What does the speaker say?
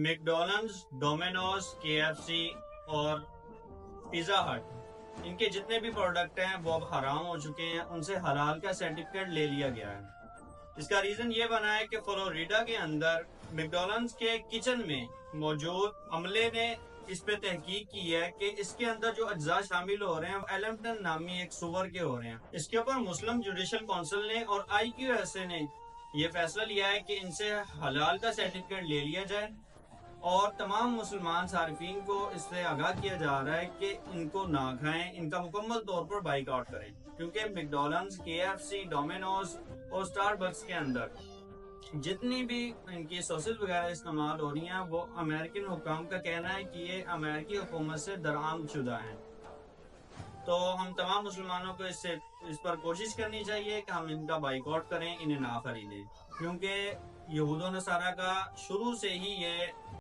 میکڈونلڈز، Domino's, KFC اور pizza ہٹ، ان کے جتنے بھی پروڈکٹ ہیں وہ اب حرام ہو چکے ہیں، ان سے حلال کا سرٹیفکیٹ لے لیا گیا ہے۔ اس کا ریزن یہ بنا ہے کہ فلوریڈا کے اندر میکڈونلڈز کے کچن میں موجود عملے نے اس پہ تحقیق کی ہے کہ اس کے اندر جو اجزاء شامل ہو رہے ہیں ایلمٹن نامی ایک سور کے ہو رہے ہیں۔ اس کے اوپر مسلم جوڈیشل کونسل نے اور IQSA نے یہ فیصلہ لیا ہے کہ ان سے حلال کا سرٹیفکیٹ لے لیا جائے، اور تمام مسلمان صارفین کو اس سے آگاہ کیا جا رہا ہے کہ ان کو نہ کھائیں، ان کا مکمل طور پر بائیک آؤٹ کریں، کیونکہ میکڈونلڈز، KFC، ڈومینوز اور سٹار بکس کے اندر جتنی بھی ان کی سوسز وغیرہ استعمال ہو رہی ہیں وہ امریکن حکام کا کہنا ہے کہ یہ امریکی حکومت سے درآمد شدہ ہیں۔ تو ہم تمام مسلمانوں کو اس پر کوشش کرنی چاہیے کہ ہم ان کا بائیک آؤٹ کریں، انہیں نہ خریدیں، کیونکہ یہود و نصارہ کا شروع سے ہی یہ